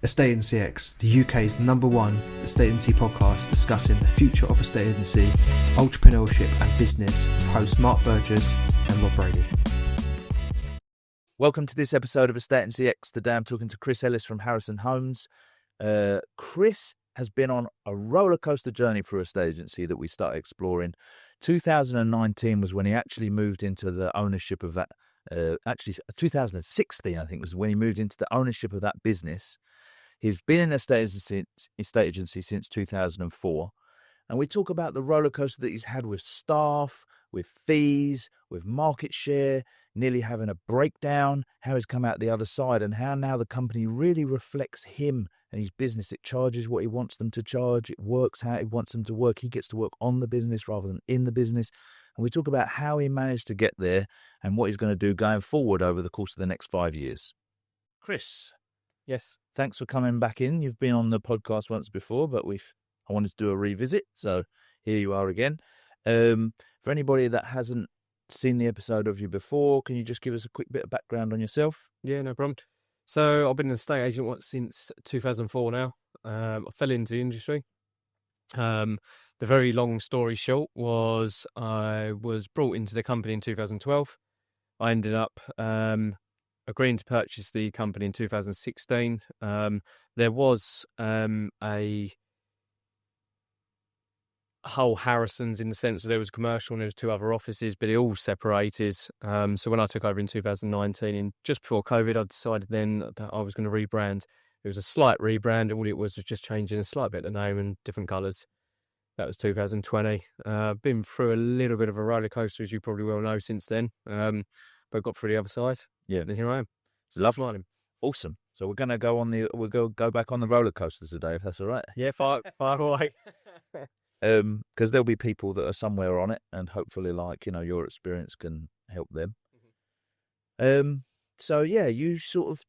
Estate Agency X, the UK's #1 estate agency podcast discussing the future of estate agency, entrepreneurship and business with hosts Mark Burgess and Rob Brady. Welcome to this episode of Estate Agency X. Today I'm talking to Chris Ellis from Harrisons Homes. Chris has been on a roller coaster journey for estate agency that we started exploring. 2019 was when he actually moved into the ownership of that. 2016 I think was when he moved into the ownership of that business. He's been in estate agency since 2004. And we talk about the roller coaster that he's had with staff, with fees, with market share, nearly having a breakdown, how he's come out the other side, and how now the company really reflects him and his business. It charges what he wants them to charge. It works how he wants them to work. He gets to work on the business rather than in the business. And we talk about how he managed to get there and what he's going to do going forward over the course of the next 5 years. Chris. Yes. Thanks for coming back in. You've been on the podcast once before, but I wanted to do a revisit, so here you are again. For anybody that hasn't seen the episode of you before, can you just give us a quick bit of background on yourself? Yeah, no problem. So I've been an estate agent since 2004 now. I fell into the industry. The very long story short was I was brought into the company in 2012. I ended up agreeing to purchase the company in 2016. There was a whole Harrisons in the sense that there was commercial and there was two other offices, but it all separated. So when I took over in 2019, just before COVID, I decided then that I was going to rebrand. It was a slight rebrand. All it was just changing a slight bit of the name and different colours. That was 2020. Been through a little bit of a roller coaster, as you probably well know, since then. But got through the other side. Yeah, and here I am. It's lovely. Awesome. So we're going to go back on the roller coasters today, if that's all right. Yeah, far away. Because there'll be people that are somewhere on it, and hopefully, your experience can help them. Mm-hmm. So yeah, you sort of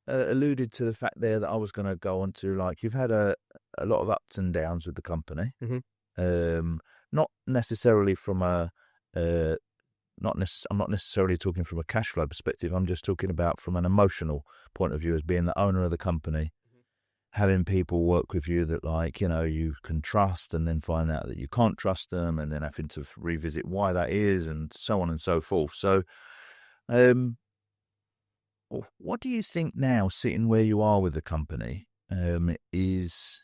alluded to the fact there that I was going to go on to, you've had a lot of ups and downs with the company. Mm-hmm. Not necessarily from I'm not necessarily talking from a cash flow perspective. I'm just talking about from an emotional point of view as being the owner of the company, having people work with you that you can trust, and then find out that you can't trust them, and then having to revisit why that is, and so on and so forth. So, what do you think now, sitting where you are with the company, is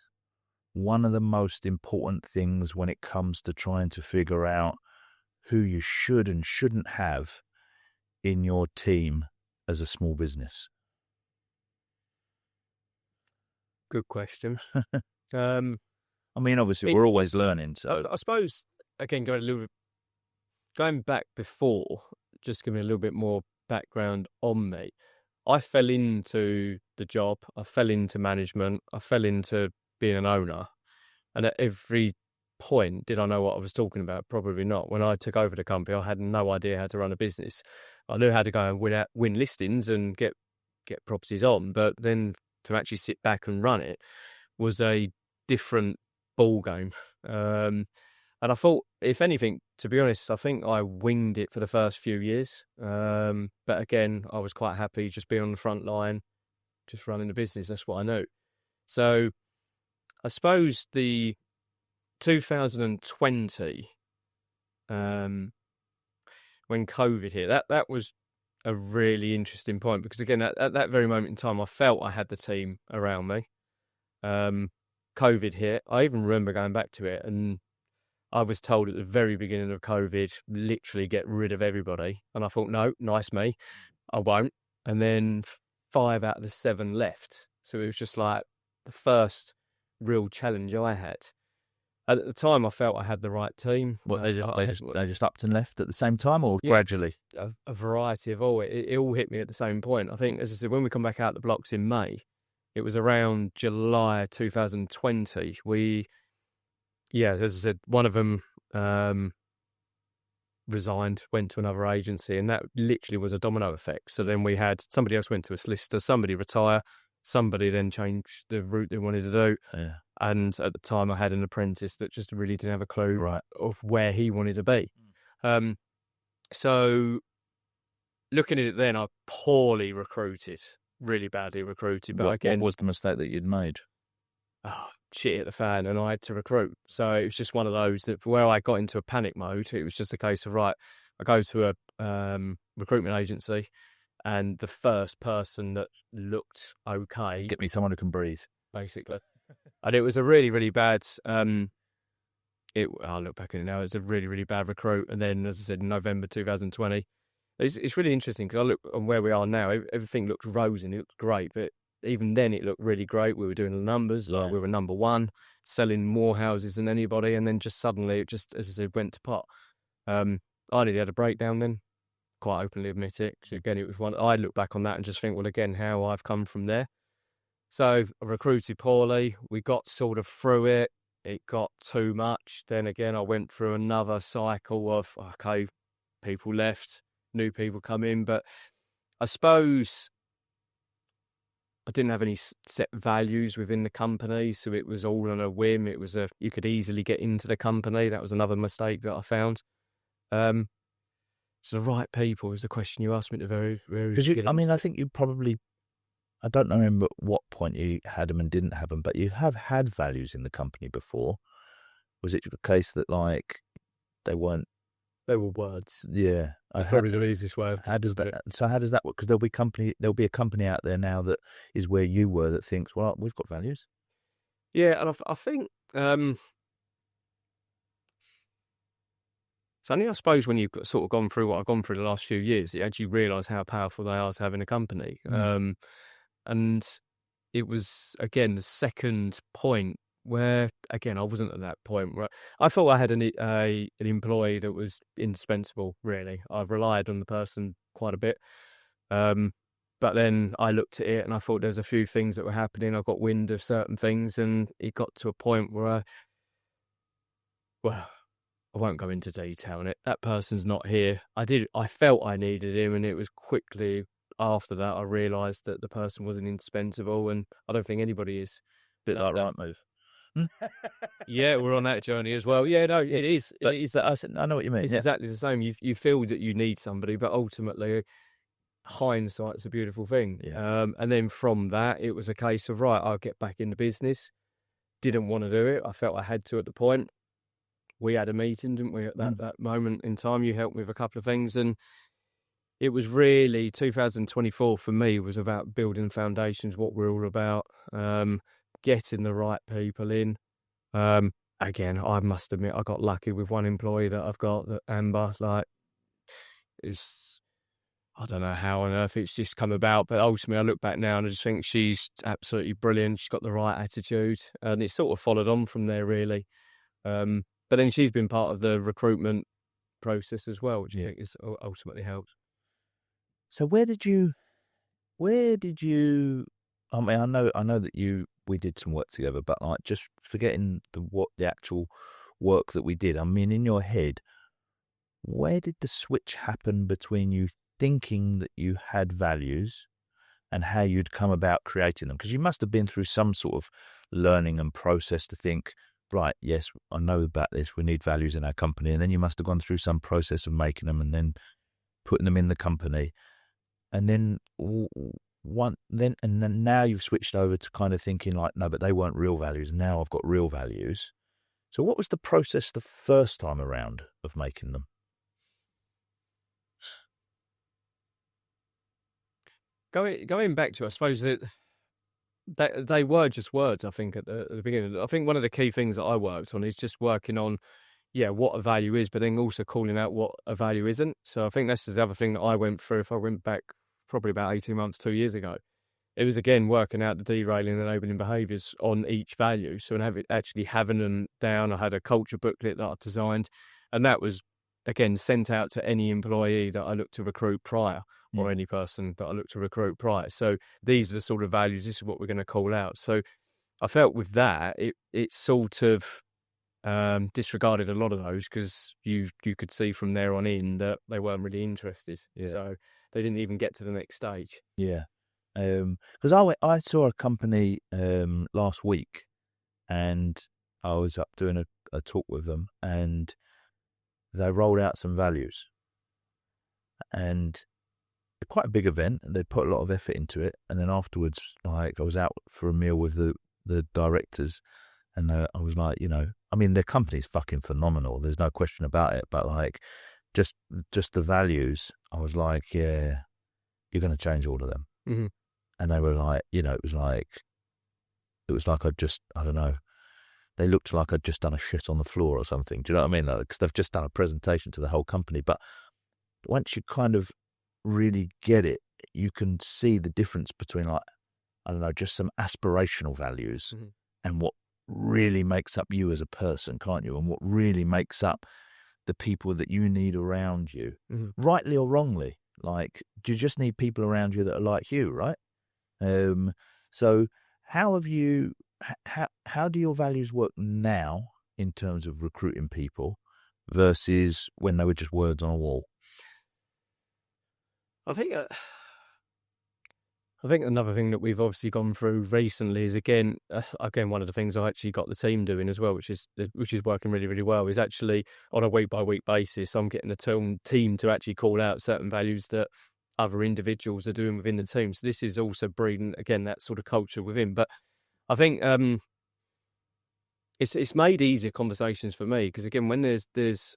one of the most important things when it comes to trying to figure out who you should and shouldn't have in your team as a small business? Good question. Obviously, we're always learning. So I suppose, again, going back before, just giving a little bit more background on me. I fell into the job. I fell into management. I fell into being an owner. And at every point, did I know what I was talking about? Probably not. When I took over the company, I had no idea how to run a business. I knew how to go and win listings and get properties on, but then to actually sit back and run it was a different ball game. And I thought, if anything, to be honest, I think I winged it for the first few years. But again, I was quite happy just being on the front line, just running the business. That's what I knew. So I suppose the 2020, when COVID hit, that was a really interesting point, because again, at that very moment in time, I felt I had the team around me. COVID hit. I even remember going back to it, and I was told at the very beginning of COVID, literally get rid of everybody. And I thought, no, nice me, I won't. And then 5 out of the 7 left. So it was just like the first real challenge I had. At the time, I felt I had the right team. They just upped and left at the same time, or gradually? A variety of all. It all hit me at the same point. I think, as I said, when we come back out the blocks in May, it was around July 2020. As I said, one of them resigned, went to another agency, and that literally was a domino effect. So then we had somebody else went to a solicitor, somebody retire, somebody then changed the route they wanted to do. Yeah. And at the time, I had an apprentice that just really didn't have a clue of where he wanted to be. So looking at it then, I poorly recruited really badly recruited. But What again, was the mistake that you'd made? shit hit the fan, and I had to recruit. So it was just one of those that where I got into a panic mode. It was just a case of, right, I go to a recruitment agency, and the first person that looked okay, Get me someone who can breathe. basically. And it was a really, really bad. I look back at it now. It was a really, really bad recruit. And then, as I said, in November 2020, it's really interesting because I look on where we are now. Everything looked rosy and it looked great, but even then it looked really great. We were doing the numbers, like we were number one, selling more houses than anybody, and then just suddenly it just, as I said, went to pot. I nearly had a breakdown then. Quite openly admit it. So again, it was one. I look back on that and just think, well, again, how I've come from there. So I recruited poorly. We got sort of through it. It got too much. Then again, I went through another cycle of, okay, people left, new people come in. But I suppose I didn't have any set values within the company. So it was all on a whim. You could easily get into the company. That was another mistake that I found. So the right people is the question you asked me at the very beginning. I think you probably, I don't remember what point you had them and didn't have them, but you have had values in the company before. Was it the case that like they weren't? They were words. Yeah, That's probably the easiest way. How does that? So how does that work? Because there'll be a company out there now that is where you were that thinks, well, we've got values. Yeah, and I think. It's only, I suppose, when you've sort of gone through what I've gone through the last few years, you actually realise how powerful they are to have in a company. And it was, again, the second point where, again, I wasn't at that point where I thought I had an employee that was indispensable, really. I've relied on the person quite a bit. But then I looked at it and I thought there's a few things that were happening. I got wind of certain things, and it got to a point where I won't go into detail on it. That person's not here. I felt I needed him, and it was quickly after that I realised that the person wasn't indispensable, and I don't think anybody is. Bit like right move. Yeah, we're on that journey as well. Yeah, no, it is. It is that. I know what you mean. It's exactly the same. You feel that you need somebody, but ultimately, hindsight's a beautiful thing. Yeah. And then from that, it was a case of, right, I'll get back in the business. Didn't want to do it. I felt I had to at the point. We had a meeting, didn't we, at that moment in time? You helped me with a couple of things, and it was really 2024 for me was about building foundations, what we're all about, getting the right people in. Again, I must admit, I got lucky with one employee that I've got, that Amber, I don't know how on earth it's just come about, but ultimately I look back now and I just think she's absolutely brilliant. She's got the right attitude, and it sort of followed on from there, really. But then she's been part of the recruitment process as well, which I think has ultimately helped. So where did you? I mean, I know that we did some work together, but like just forgetting the actual work that we did. I mean, in your head, where did the switch happen between you thinking that you had values and how you'd come about creating them? Because you must have been through some sort of learning and process to think, right, yes, I know about this. We need values in our company. And then you must have gone through some process of making them and then putting them in the company. And then now you've switched over to kind of thinking like, no, but they weren't real values. Now I've got real values. So what was the process the first time around of making them? Going back to, I suppose that they were just words, I think, at the beginning. I think one of the key things that I worked on is just working on, what a value is, but then also calling out what a value isn't. So I think that's the other thing that I went through. If I went back probably about 18 months, 2 years ago, it was, again, working out the derailing and enabling behaviours on each value. So actually having them down, I had a culture booklet that I designed, and that was, again, sent out to any employee that I looked to recruit prior, or any person that I looked to recruit prior. So these are the sort of values, this is what we're going to call out. So I felt with that, it sort of disregarded a lot of those, because you could see from there on in that they weren't really interested. Yeah. So they didn't even get to the next stage. Yeah. Because I saw a company last week, and I was up doing a talk with them, and they rolled out some values. And quite a big event, and they put a lot of effort into it. And then afterwards, like, I was out for a meal with the directors, and I was like, I mean, their company's fucking phenomenal. There's no question about it. But like, just the values, I was like, yeah, you're going to change all of them. Mm-hmm. And they were like, it was like I don't know. They looked like I'd just done a shit on the floor or something. Do you know what I mean? Because they've just done a presentation to the whole company. But once you kind of really get it, you can see the difference between, like, I don't know, just some aspirational values and what really makes up you as a person, can't you? And what really makes up the people that you need around you, rightly or wrongly. Like, do you just need people around you that are like you, right? So how have you? How do your values work now in terms of recruiting people versus when they were just words on a wall? I think another thing that we've obviously gone through recently is again one of the things I actually got the team doing as well, which is working really, really well, is actually on a week by week basis. I'm getting the team to actually call out certain values that other individuals are doing within the team. So this is also breeding again that sort of culture within. But I think it's made easier conversations for me, because again, when there's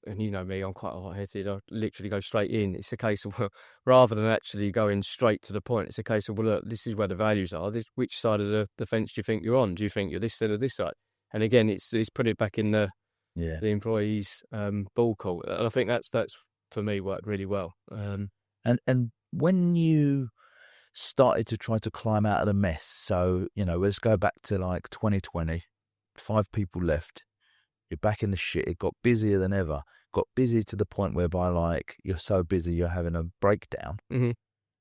and you know me, I'm quite hot-headed. I literally go straight in. It's a case of, well, rather than actually going straight to the point, it's a case of, well, look, this is where the values are. Which side of the fence do you think you're on? Do you think you're this side or this side? And again, it's put it back in the employees' ball court. And I think that's for me worked really well. And when you started to try to climb out of the mess, so let's go back to like 2020. 5 people left. You're back in the shit. It got busier than ever. Got busy to the point whereby, like, you're so busy you're having a breakdown. Mm-hmm.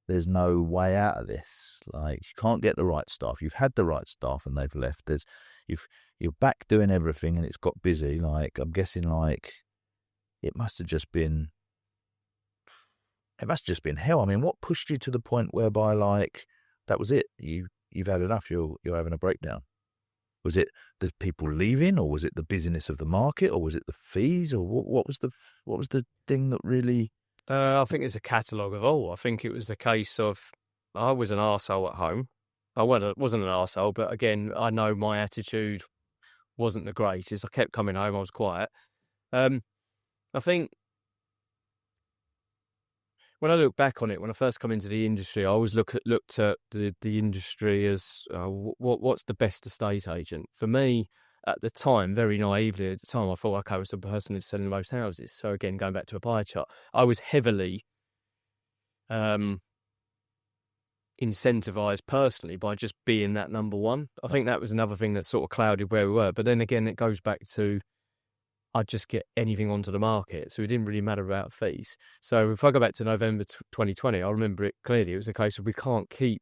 There's no way out of this. Like, you can't get the right staff. You've had the right staff and they've left. You're back doing everything and it's got busy. Like, I'm guessing, like, it must have just been hell. I mean, what pushed you to the point whereby, like, that was it? You've had enough. You're having a breakdown. Was it the people leaving, or was it the busyness of the market, or was it the fees, or what was the thing that really? I think it's a catalogue of all. I think it was a case of I was an arsehole at home. I wasn't an arsehole, but again, I know my attitude wasn't the greatest. I kept coming home. I was quiet. I think when I look back on it, when I first come into the industry, I always looked at the industry as what's the best estate agent. For me, at the time, very naively at the time, I thought, okay, I was the person who's selling the most houses. So again, going back to a pie chart, I was heavily incentivized personally by just being that number one. I think that was another thing that sort of clouded where we were. But then again, it goes back to I'd just get anything onto the market. So it didn't really matter about fees. So if I go back to November 2020, I remember it clearly. It was a case of we can't keep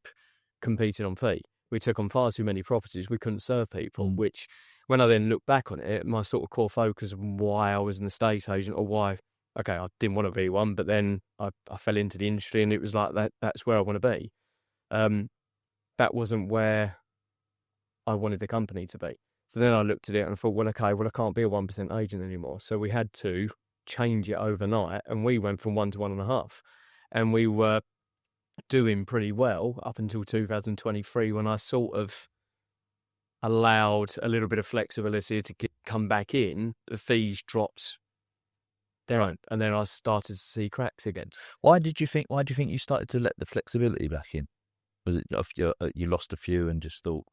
competing on fee. We took on far too many properties. We couldn't serve people, which when I then look back on it, my sort of core focus of why I was an estate agent, or why, okay, I didn't want to be one, but then I fell into the industry and it was like, that's where I want to be. That wasn't where I wanted the company to be. So then I looked at it and thought, well, okay, I can't be a 1% agent anymore. So we had to change it overnight, and we went from 1 to 1.5. And we were doing pretty well up until 2023, when I sort of allowed a little bit of flexibility to come back in. The fees dropped their own, and then I started to see cracks again. Why do you think you started to let the flexibility back in? Was it you lost a few and just thought?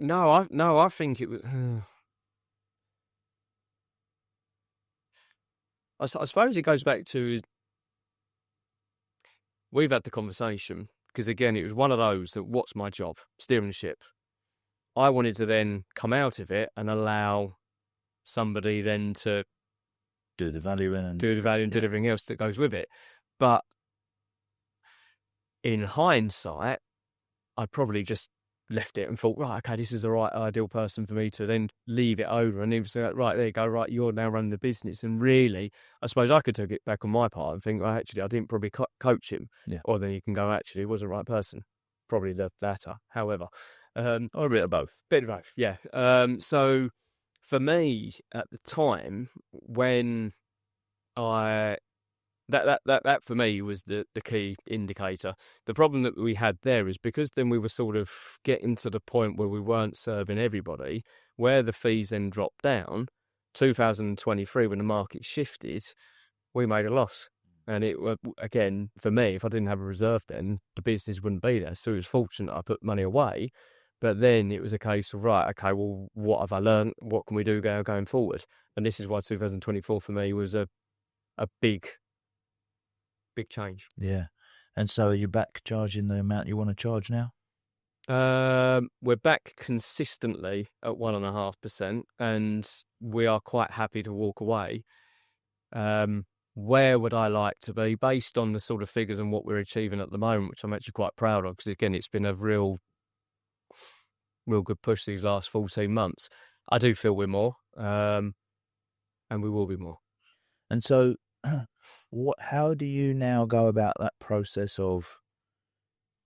No, I think it was. I suppose it goes back to we've had the conversation, because again, it was one of those that what's my job? Steering the ship. I wanted to then come out of it and allow somebody then to do the value and do everything else that goes with it. But in hindsight, I probably just left it and thought, right, okay, this is the right ideal person for me to then leave it over. And he was like, right, there you go, right, you're now running the business. And really, I suppose I could take it back on my part and think, well, actually, I didn't probably coach him. Yeah. Or then you can go, actually, he wasn't the right person. Probably the latter, however. Or a bit of both. Bit of both, yeah. So for me, at the time, when I That for me was the key indicator. The problem that we had there is because then we were sort of getting to the point where we weren't serving everybody, where the fees then dropped down. 2023, when the market shifted, we made a loss. And it again, for me, if I didn't have a reserve then, the business wouldn't be there. So it was fortunate I put money away. But then it was a case of, right, okay, well, what have I learned? What can we do going forward? And this is why 2024 for me was a big change. Yeah. And so are you back charging the amount you want to charge now? We're back consistently at 1.5%, and we are quite happy to walk away. Where would I like to be based on the sort of figures and what we're achieving at the moment, which I'm actually quite proud of, because again, it's been a real good push these last 14 months. I do feel we're more, and we will be more. And so how do you now go about that process of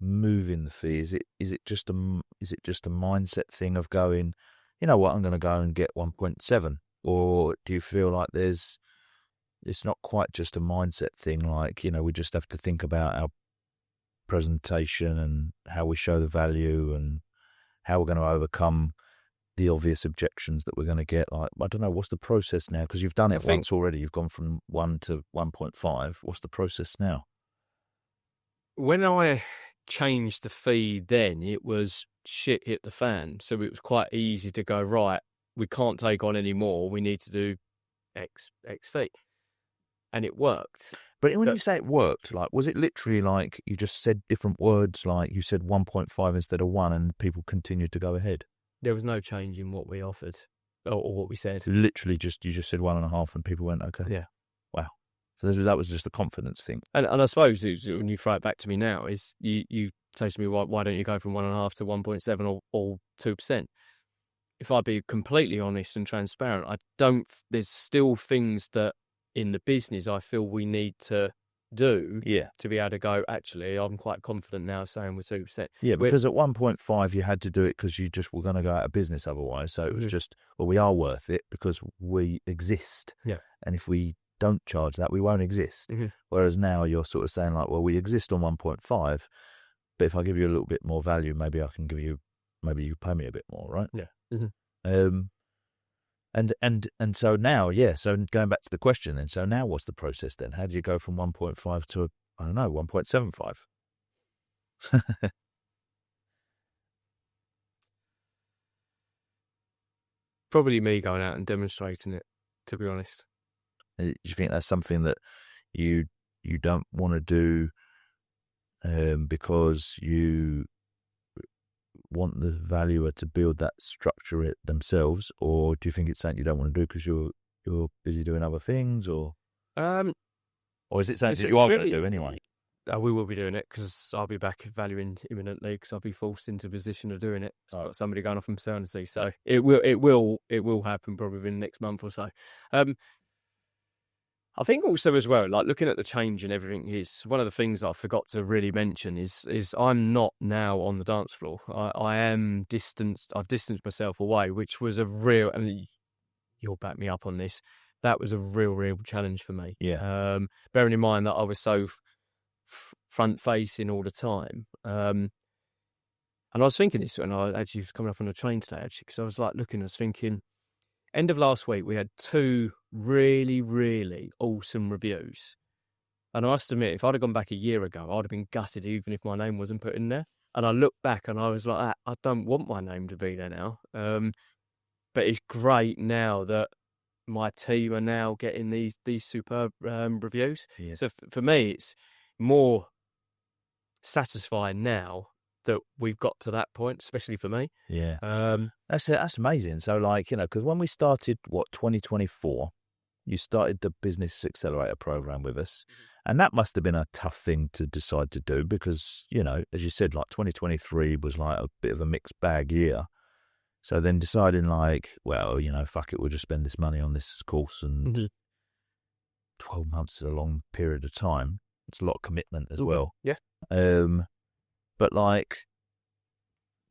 moving the fee? Is it just a mindset thing of going, you know what, I'm going to go and get 1.7, or do you feel like it's not quite just a mindset thing, like, you know, we just have to think about our presentation and how we show the value and how we're going to overcome the obvious objections that we're going to get? Like, I don't know, what's the process now? Because you've done it once already. You've gone from 1 to 1.5. What's the process now? When I changed the fee then, it was shit hit the fan. So it was quite easy to go, right, we can't take on any more. We need to do X fee. And it worked. But when you say it worked, like, was it literally like you just said different words, like you said 1.5 instead of 1 and people continued to go ahead? There was no change in what we offered or what we said. Literally you just said 1.5 and people went, okay. Yeah. Wow. So that was just a confidence thing. And I suppose when you throw it back to me now is you say to me, why don't you go from 1.5 to 1.7 or 2%? If I be completely honest and transparent, there's still things that in the business I feel we need to do to be able to go, actually, I'm quite confident now saying we're 2%. Yeah, because at 1.5 you had to do it because you just were going to go out of business otherwise. So it was just, well, we are worth it because we exist. Yeah. And if we don't charge that, we won't exist. Mm-hmm. Whereas now you're sort of saying like, well, we exist on 1.5, but if I give you a little bit more value, maybe you pay me a bit more, right? Yeah. Mm-hmm. And so now, so going back to the question then, so now what's the process then? How do you go from 1.5 to, 1.75? Probably me going out and demonstrating it, to be honest. Do you think that's something that you don't want to do because you want the valuer to build that structure it themselves, or do you think it's something you don't want to do because you're busy doing other things, or is it something that you are going to do anyway? We will be doing it because I'll be back valuing imminently because I'll be forced into a position of doing it. So I've got somebody going off on maternity, so it will happen probably within the next month or so. I think also as well, like looking at the change and everything, is one of the things I forgot to really mention is I'm not now on the dance floor. I am distanced. I've distanced myself away, which was a real, and you'll back me up on this, that was a real challenge for me. Yeah. Bearing in mind that I was so front facing all the time. And I was thinking this when I actually was coming up on the train today, actually, because I was like looking, I was thinking, end of last week, we had 2 really awesome reviews. And I must admit, if I'd have gone back a year ago, I'd have been gutted even if my name wasn't put in there. And I looked back and I was like, I don't want my name to be there now. But it's great now that my team are now getting these superb reviews. Yeah. So for me, it's more satisfying now that we've got to that point, especially for me. Yeah. That's amazing. So like, because when we started, 2024, you started the Business Accelerator program with us. Mm-hmm. And that must have been a tough thing to decide to do because, as you said, like 2023 was like a bit of a mixed bag year. So then deciding like, well, fuck it, we'll just spend this money on this course, and 12 months is a long period of time. It's a lot of commitment as well. Yeah. But like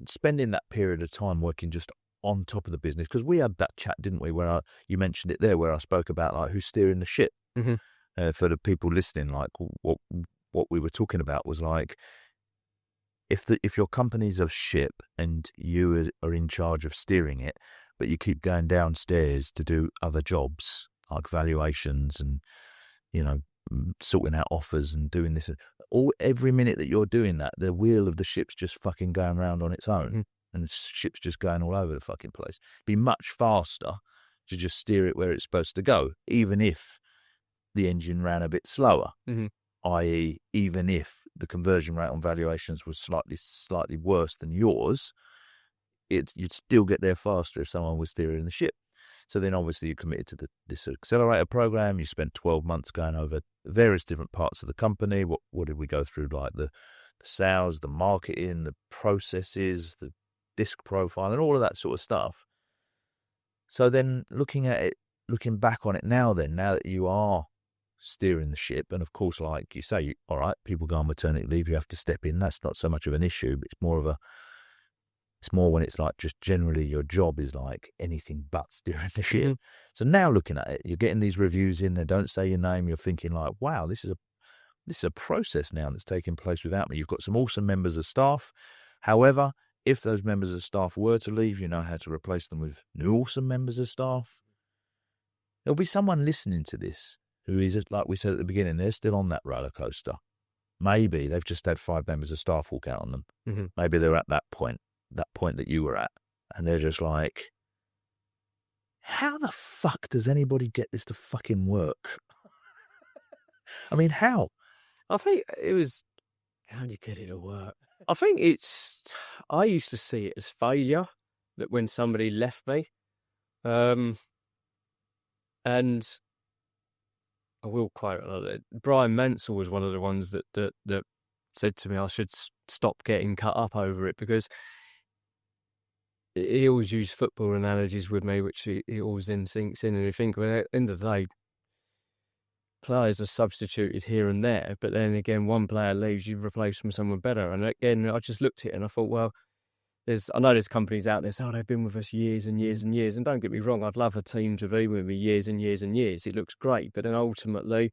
spending that period of time working just on top of the business, because we had that chat, didn't we, where you mentioned it there, where I spoke about like who's steering the ship. Mm-hmm. for the people listening, like what we were talking about was like, if your company's a ship and you are in charge of steering it, but you keep going downstairs to do other jobs like valuations and, you know, sorting out offers and doing this, every minute that you're doing that, the wheel of the ship's just fucking going around on its own. Mm-hmm. And the ship's just going all over the fucking place. Be much faster to just steer it where it's supposed to go, even if the engine ran a bit slower. Mm-hmm. I.e., even if the conversion rate on valuations was slightly worse than yours, you'd still get there faster if someone was steering the ship. So then obviously you committed to this accelerator program. You spent 12 months going over various different parts of the company. What did we go through? Like the sales, the marketing, the processes, the disc profile, and all of that sort of stuff. So then looking back on it now that you are steering the ship, and of course, like you say, all right, people go on maternity leave, you have to step in. That's not so much of an issue, but it's more when it's like just generally your job is like anything but steering the ship. Mm-hmm. So now looking at it, you're getting these reviews in, they don't say your name, you're thinking like, wow, this is a process now that's taking place without me. You've got some awesome members of staff. However, if those members of staff were to leave, you know how to replace them with new awesome members of staff. There'll be someone listening to this who is, like we said at the beginning, they're still on that roller coaster. Maybe they've just had 5 members of staff walk out on them. Mm-hmm. Maybe they're at that point that you were at, and they're just like, how the fuck does anybody get this to fucking work? I mean, how? I think it was, how do you get it to work? I think I used to see it as failure, that when somebody left me, and I will quote Brian Mansell was one of the ones that said to me I should stop getting cut up over it, because he always used football analogies with me, which he always then sinks in. And you think, well, at the end of the day, players are substituted here and there, but then again, one player leaves, you replace them with someone better. And again, I just looked at it and I thought, well, I know there's companies out there saying, they've been with us years and years and years. And don't get me wrong, I'd love a team to be with me years and years and years. It looks great. But then ultimately,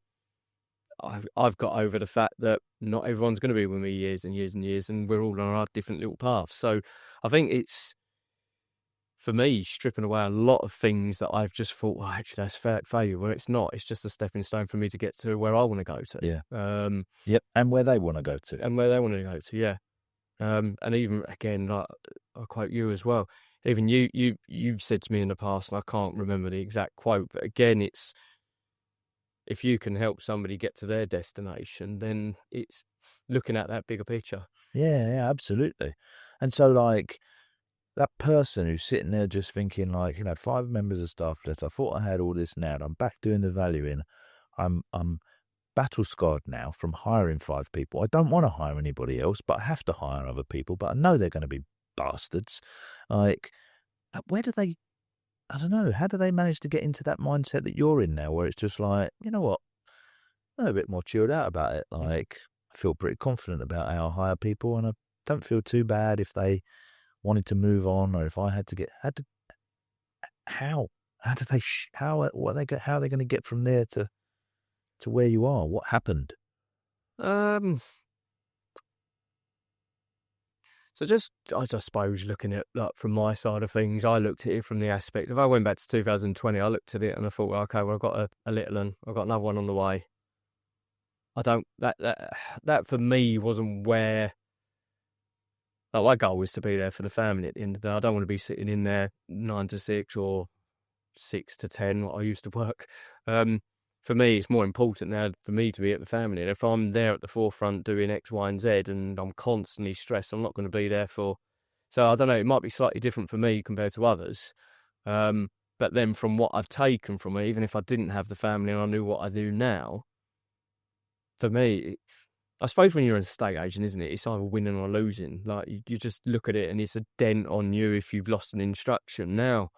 I've got over the fact that not everyone's going to be with me years and years and years, and we're all on our different little paths. So I think it's, for me, stripping away a lot of things that I've just thought, well, actually, that's failure. Well, it's not. It's just a stepping stone for me to get to where I want to go to. Yeah. Yep. And where they want to go to. And where they want to go to, yeah. And even, again, like, I'll quote you as well. Even you've said to me in the past, and I can't remember the exact quote, but again, it's, if you can help somebody get to their destination, then it's looking at that bigger picture. Yeah, absolutely. And so, like, that person who's sitting there just thinking, like, 5 members of staff left. I thought I had all this now. I'm back doing the valuing. I'm battle scarred now from hiring 5 people. I don't want to hire anybody else, but I have to hire other people. But I know they're going to be bastards. Like, where do they? I don't know. How do they manage to get into that mindset that you're in now, where it's just like, you know what? I'm a bit more chilled out about it. Like, I feel pretty confident about how I hire people, and I don't feel too bad if they wanted to move on, or if I had to get, how are they going to get from there to where you are? What happened? So I just suppose looking at, like, from my side of things, I looked at it from the aspect, if I went back to 2020, I looked at it and I thought, well, okay, well, I've got a little one, I've got another one on the way. That for me wasn't where, my goal was to be there for the family at the end of the day. I don't want to be sitting in there 9 to 6 or 6 to 10, what I used to work. For me, it's more important now for me to be at the family. And if I'm there at the forefront doing X, Y, and Z, and I'm constantly stressed, I'm not going to be there for. So I don't know, it might be slightly different for me compared to others. But then from what I've taken from it, even if I didn't have the family and I knew what I do now, for me, I suppose when you're an estate agent, isn't it? It's either winning or losing. Like, you just look at it and it's a dent on you if you've lost an instruction. Now,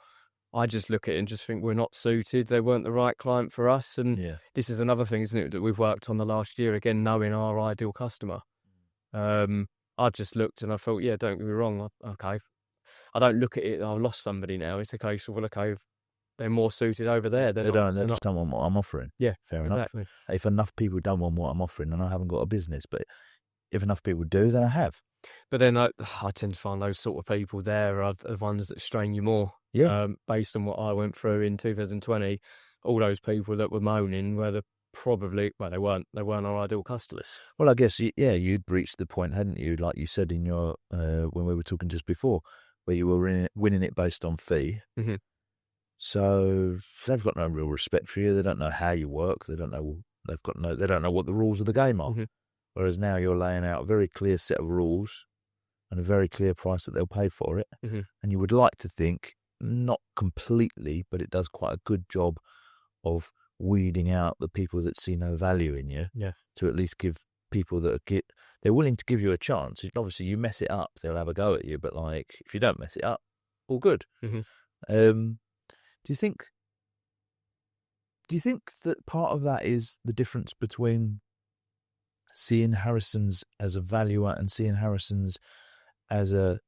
I just look at it and just think we're not suited. They weren't the right client for us. And This is another thing, isn't it, that we've worked on the last year, again, knowing our ideal customer. I just looked and I thought, don't get me wrong, okay. I don't look at it, I've lost somebody now. It's a case of, well, okay, they're more suited over there. They just don't want what I'm offering. Yeah, fair enough. exactly. If enough people don't want what I'm offering, then I haven't got a business. But if enough people do, then I have. But then I tend to find those sort of people there are the ones that strain you more. Yeah. Based on what I went through in 2020, all those people that were moaning were they weren't our ideal customers. Well, I guess, you'd reached the point, hadn't you? Like you said in your, when we were talking just before, where you were winning it based on fee. Mm-hmm. So they've got no real respect for you. They don't know how you work. They don't know what the rules of the game are. Mm-hmm. Whereas now you're laying out a very clear set of rules and a very clear price that they'll pay for it. Mm-hmm. And you would like to think, not completely, but it does quite a good job of weeding out the people that see no value in you. Yeah. To at least give people they're willing to give you a chance. Obviously, you mess it up, they'll have a go at you. But like, if you don't mess it up, all good. Mm-hmm. Do you think that part of that is the difference between seeing Harrisons as a valuer and seeing Harrisons as a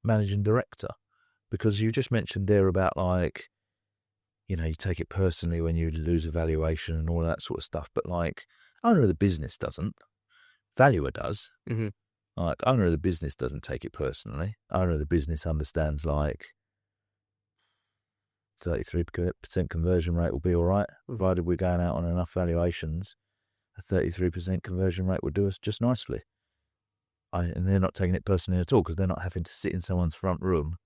managing director? Because you just mentioned there about like, you take it personally when you lose a valuation and all that sort of stuff. But like, owner of the business doesn't. Valuer does. Mm-hmm. Like, owner of the business doesn't take it personally. Owner of the business understands like 33% conversion rate will be all right, provided we're going out on enough valuations. A 33% conversion rate would do us just nicely. And they're not taking it personally at all because they're not having to sit in someone's front room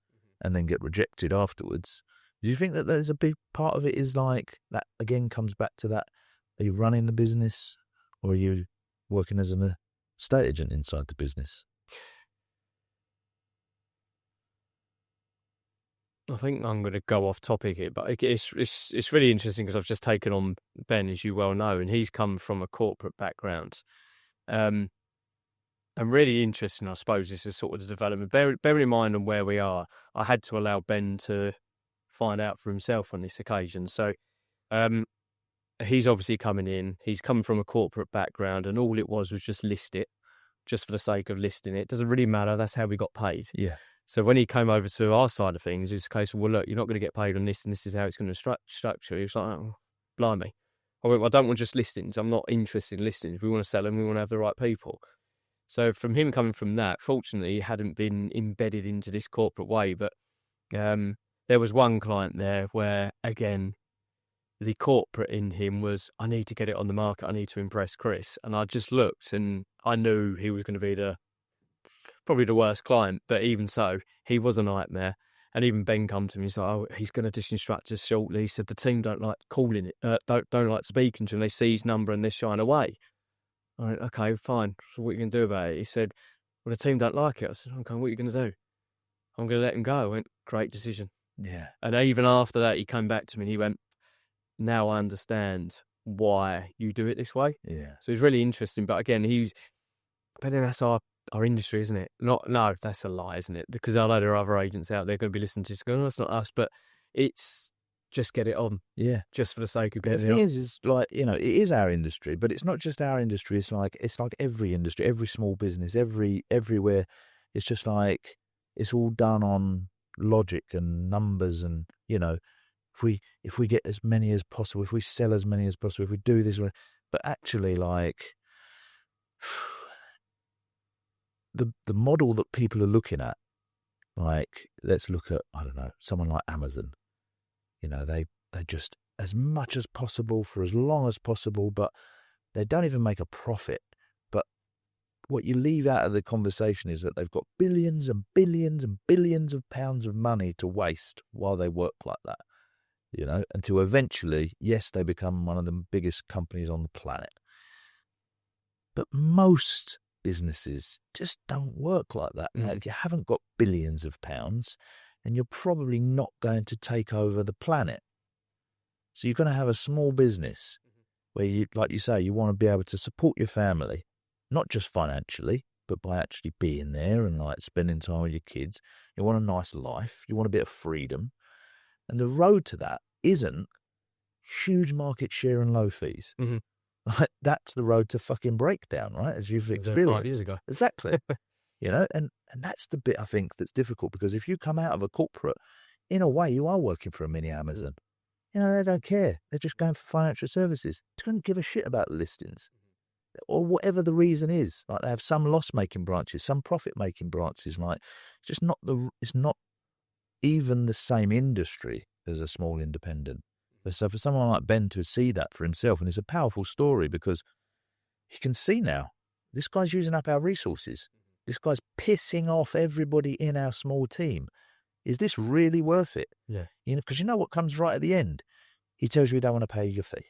and then get rejected afterwards. Do you think that there's a big part of it is like that, again, comes back to that? Are you running the business or are you working as an estate agent inside the business? I think I'm going to go off topic here, but it's really interesting because I've just taken on Ben, as you well know, and he's come from a corporate background. And really interesting, I suppose, this is sort of the development. Bearing in mind on where we are, I had to allow Ben to find out for himself on this occasion. So he's obviously coming in. He's come from a corporate background, and all it was just list it, just for the sake of listing it. Doesn't really matter. That's how we got paid. Yeah. So when he came over to our side of things, it's a case of, well, look, you're not going to get paid on this, and this is how it's going to structure. He was like, oh, blimey. I went, well, I don't want just listings. I'm not interested in listings. If we want to sell them, we want to have the right people. So from him coming from that, fortunately, he hadn't been embedded into this corporate way. But there was one client there where, again, the corporate in him was, I need to get it on the market. I need to impress Chris. And I just looked and I knew he was going to be probably the worst client. But even so, he was a nightmare. And even Ben come to me, he's like, oh, he's going to disinstruct us shortly. He said the team don't like calling it, don't like speaking to him. They see his number and they shine away. I went, okay, fine. So what are you going to do about it? He said, well, the team don't like it. I said, okay, what are you going to do? I'm going to let him go. I went, great decision. Yeah. And even after that, he came back to me and he went, now I understand why you do it this way. Yeah. So it's really interesting. But again, but then that's our industry, isn't it? No, that's a lie, isn't it? Because I know there are other agents out there going to be listening to this going, no, it's not us, but it's just get it on. Yeah. Just for the sake of getting it on. The thing is like, it is our industry, but it's not just our industry. It's like every industry, every small business, everywhere. It's just like, it's all done on logic and numbers and, if we get as many as possible, if we sell as many as possible, if we do this, but actually like the model that people are looking at, like, let's look at, I don't know, someone like Amazon. They just, as much as possible for as long as possible, but they don't even make a profit. But what you leave out of the conversation is that they've got billions and billions and billions of pounds of money to waste while they work like that, until eventually, yes, they become one of the biggest companies on the planet. But most businesses just don't work like that. Like, you haven't got billions of pounds, and you're probably not going to take over the planet. So you're going to have a small business where you, like you say, you want to be able to support your family, not just financially, but by actually being there and like spending time with your kids. You want a nice life. You want a bit of freedom. And the road to that isn't huge market share and low fees. Mm-hmm. Like, that's the road to fucking breakdown, right? As you've experienced 5 years ago. Exactly. And that's the bit I think that's difficult, because if you come out of a corporate, in a way, you are working for a mini Amazon. they don't care. They're just going for financial services. They don't give a shit about the listings or whatever the reason is. Like they have some loss-making branches, some profit-making branches. Like it's not even the same industry as a small independent. So for someone like Ben to see that for himself, and it's a powerful story because he can see now, this guy's using up our resources. This guy's pissing off everybody in our small team. Is this really worth it? Yeah. Because you know what comes right at the end? He tells you he don't want to pay your fee.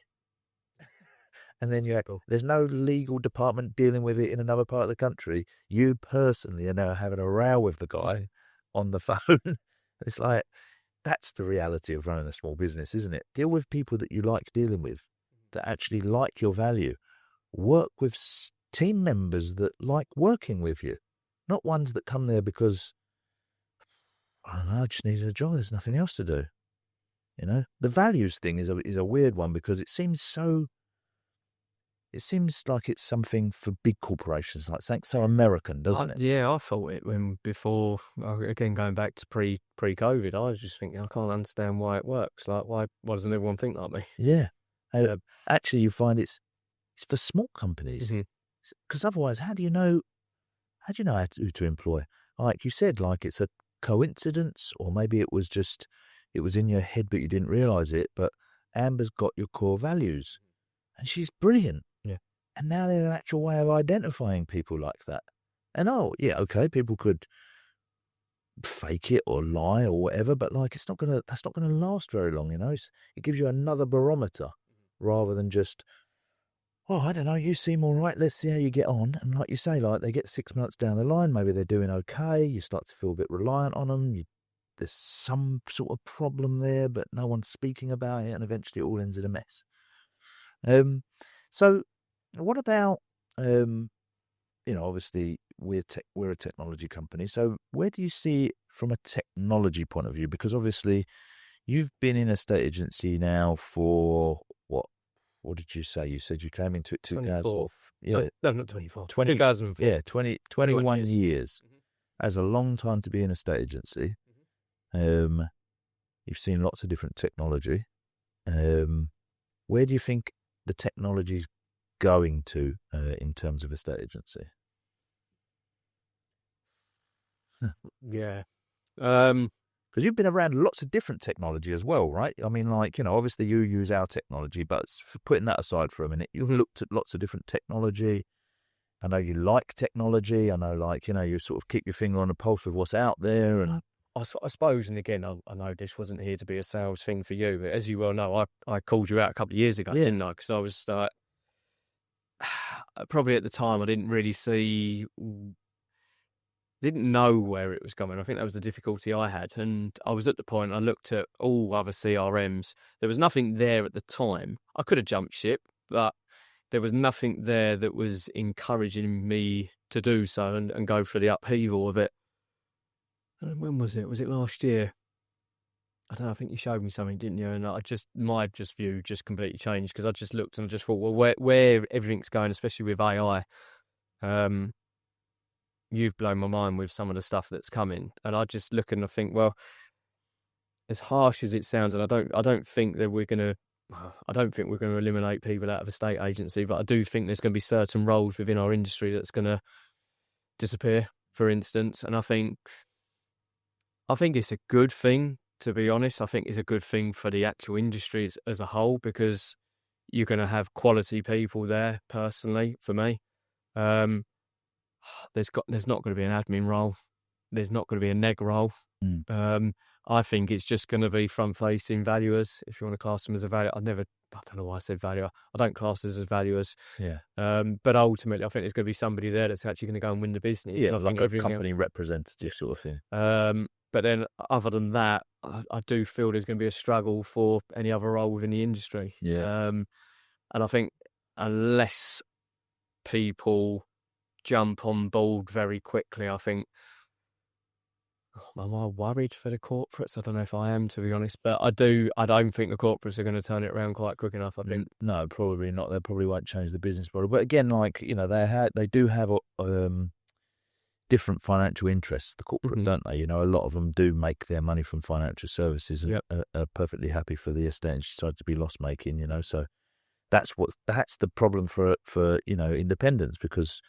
And then there's no legal department dealing with it in another part of the country. You personally are now having a row with the guy on the phone. It's like, that's the reality of running a small business, isn't it? Deal with people that you like dealing with, that actually like your value. Work with team members that like working with you, not ones that come there because, I don't know, I just needed a job. There's nothing else to do. The values thing is a weird one because it seems like it's something for big corporations, like something so American, doesn't it? Yeah, I thought it before, again, going back to pre-COVID, I was just thinking, I can't understand why it works. Like, why doesn't everyone think like me? Yeah. Actually, you find it's for small companies. Because otherwise, how do you know who to employ? Like you said, like it's a coincidence, or maybe it was in your head, but you didn't realize it. But Amber's got your core values and she's brilliant. Yeah. And now there's an actual way of identifying people like that. And people could fake it or lie or whatever, but like that's not gonna last very long, It gives you another barometer rather than just, I don't know, you seem all right, let's see how you get on. And like you say, like they get 6 months down the line, maybe they're doing okay, you start to feel a bit reliant on them, there's some sort of problem there, but no one's speaking about it, and eventually it all ends in a mess. So what about, obviously we're a technology company, so where do you see it from a technology point of view? Because obviously you've been in a estate agency now for what did you say? You said you came into it 24. Yeah. No, not 24. 2004. Yeah, 21 years. That's a long time to be in a estate agency. You've seen lots of different technology. Where do you think the technology's going to in terms of estate agency? Yeah. Because you've been around lots of different technology as well, right? I mean, like, obviously you use our technology, but for putting that aside for a minute, you've looked at lots of different technology. I know you like technology. I know, like, you sort of keep your finger on the pulse with what's out there. And I suppose, and again, I know this wasn't here to be a sales thing for you, but as you well know, I called you out a couple of years ago, didn't I? Because I was probably at the time I didn't know where it was going. I think that was the difficulty I had. And I was at the point, I looked at all other CRMs. There was nothing there at the time. I could have jumped ship, but there was nothing there that was encouraging me to do so and go for the upheaval of it. And when was it? Was it last year? I don't know, I think you showed me something, didn't you? And my view just completely changed because I just looked and I just thought, well, where everything's going, especially with AI, you've blown my mind with some of the stuff that's coming. And I just look and I think, well, as harsh as it sounds, and I don't think we're going to eliminate people out of a state agency, but I do think there's going to be certain roles within our industry that's going to disappear, for instance. And I think it's a good thing, to be honest. I think it's a good thing for the actual industry as a whole because you're going to have quality people there, personally, for me. There's not going to be an admin role. There's not going to be a neg role. I think it's just going to be front-facing valuers, if you want to class them as a valuer. I don't know why I said valuer. I don't class us as valuers. Yeah. But ultimately, I think there's going to be somebody there that's actually going to go and win the business. Yeah, like a company representative sort of thing. But then, other than that, I do feel there's going to be a struggle for any other role within the industry. Yeah. And I think unless people jump on board very quickly, I think, am I worried for the corporates? I don't know if I am, to be honest, but I don't think the corporates are going to turn it around quite quick enough, I think. No, probably not. They probably won't change the business model. But again, like, they do have, different financial interests, the corporate, Mhm. don't they? You know, a lot of them do make their money from financial services and Yep. are perfectly happy for the estate agency side to be loss making, you know. So that's the problem for you know, independents, because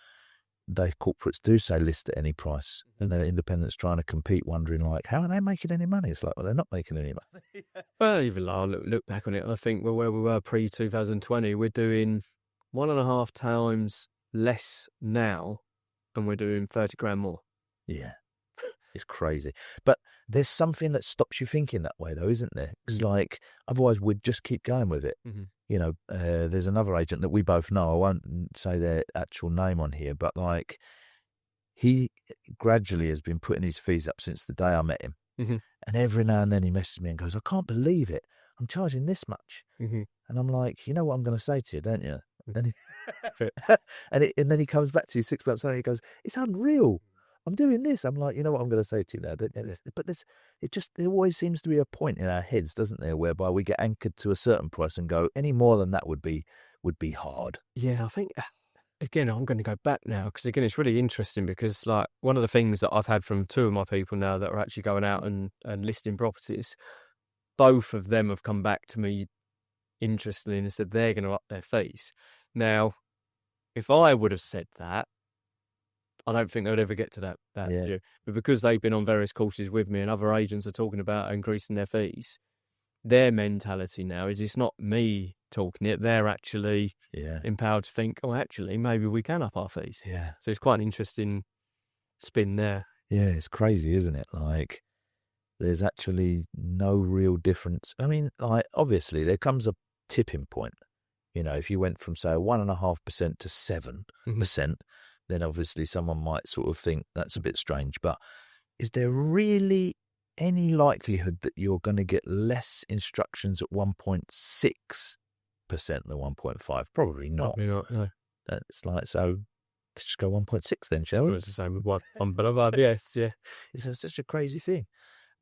they corporates do say list at any price, and they're independents trying to compete, wondering like, how are they making any money? It's like, well, they're not making any money. Well, even though I look back on it, I think where we were pre-2020, we're doing 1.5 times less now, and we're doing 30 grand more. Yeah, it's crazy. But there's something that stops you thinking that way, though, isn't there? It's like, otherwise we'd just keep going with it. Mhm. You know, there's another agent that we both know. I won't say their actual name on here, but like, he gradually has been putting his fees up since the day I met him. Mhm. And every now and then he messages me and goes, I can't believe it. I'm charging this much. Mhm. And I'm like, you know what I'm going to say to you, don't you? And, he, Fit. and then he comes back to you 6 months later, he goes, it's unreal. I'm doing this. I'm like, you know what I'm going to say to you now? But there always seems to be a point in our heads, doesn't there, whereby we get anchored to a certain price and go, any more than that would be hard. Yeah, I think, again, I'm going to go back now, because again, it's really interesting, because like one of the things that I've had from two of my people now that are actually going out and listing properties, both of them have come back to me interestingly and said they're going to up their fees. Now, if I would have said that, I don't think they would ever get to that Yeah. view. But because they've been on various courses with me and other agents are talking about increasing their fees, their mentality now is it's not me talking it, they're actually empowered to think, oh, actually, maybe we can up our fees. Yeah. So it's quite an interesting spin there. Yeah, it's crazy, isn't it? Like, there's actually no real difference. I mean, like, obviously, there comes a tipping point. You know, if you went from, say, 1.5% to 7%, then obviously someone might sort of think that's a bit strange. But is there really any likelihood that you're going to get less instructions at 1.6% than 1.5? Probably not. Probably not, no. That's like, so let's just go 1.6 then, shall we? It's the same with one but yes, yeah. It's such a crazy thing.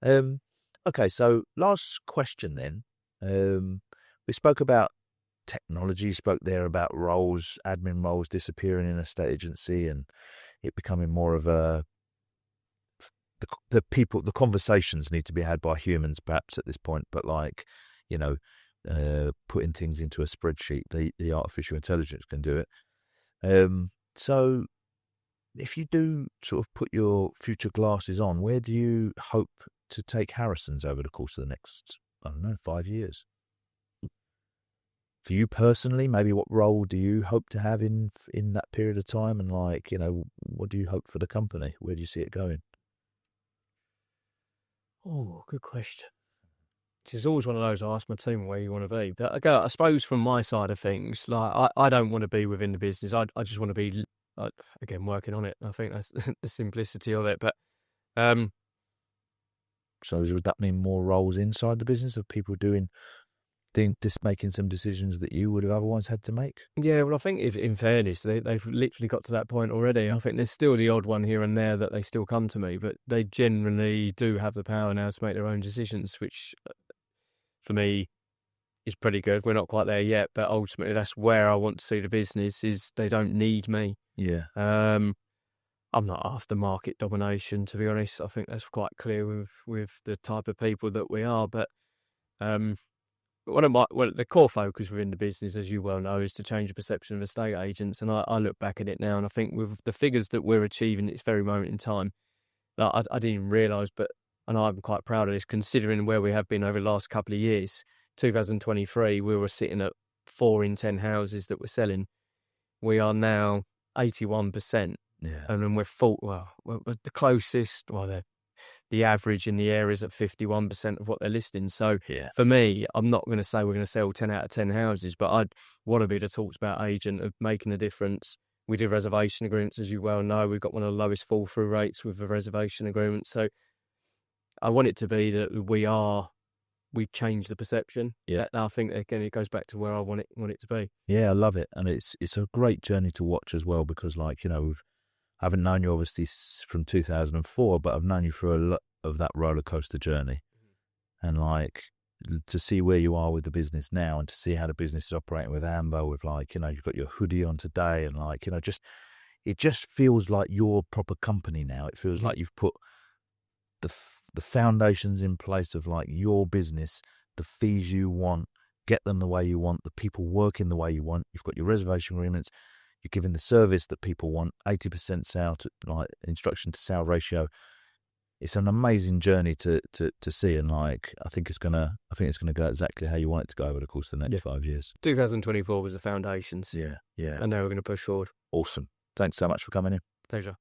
Okay, so last question then. We spoke about technology, spoke there about roles, admin roles disappearing in a estate agency and it becoming more of a, the conversations need to be had by humans perhaps at this point, but like, you know, putting things into a spreadsheet, the artificial intelligence can do it. So if you do sort of put your future glasses on, where do you hope to take Harrisons over the course of the next, I don't know, 5 years? For you personally, maybe what role do you hope to have in that period of time? And like, you know, what do you hope for the company? Where do you see it going? Oh, good question. It's always one of those, I ask my team where you want to be. But I suppose from my side of things, like I don't want to be within the business. I just want to be, again, working on it. I think that's the simplicity of it. But so would that mean more roles inside the business of people just making some decisions that you would have otherwise had to make? Yeah, well, I think if, in fairness, they've literally got to that point already. I think there's still the odd one here and there that they still come to me, but they generally do have the power now to make their own decisions, which for me is pretty good. We're not quite there yet, but ultimately that's where I want to see the business, is they don't need me. Yeah. I'm not after market domination, to be honest. I think that's quite clear with the type of people that we are, but the core focus within the business, as you well know, is to change the perception of estate agents. And I look back at it now, and I think with the figures that we're achieving at this very moment in time, that I didn't even realise, and I'm quite proud of this, considering where we have been over the last couple of years. 2023, we were sitting at 4 in 10 houses that we're selling. We are now 81%. Yeah. And then we're the closest, the average in the area is at 51% of what they're listing. So for me, I'm not going to say we're going to sell 10 out of 10 houses, but I'd want to be the talks about agent of making a difference. We do reservation agreements, as you well know. We've got one of the lowest fall through rates with the reservation agreement. So I want it to be that we've changed the perception. Yeah. I think again it goes back to where I want it to be. Yeah, I love it, and it's a great journey to watch as well, because like, you know, I haven't known you obviously from 2004, but I've known you for a lot of that roller coaster journey, and like to see where you are with the business now, and to see how the business is operating with Amber, with like, you know, you've got your hoodie on today, and like, you know, just, it just feels like your proper company now. It feels like you've put the foundations in place of like your business, the fees you want, get them the way you want, the people working the way you want. You've got your reservation agreements. You're giving the service that people want, 80% sale to like instruction to sale ratio. It's an amazing journey to see, and like I think it's gonna go exactly how you want it to go over the course of the next 5 years. 2024 was the foundations. Yeah. And now we're going to push forward. Awesome. Thanks so much for coming in. Pleasure.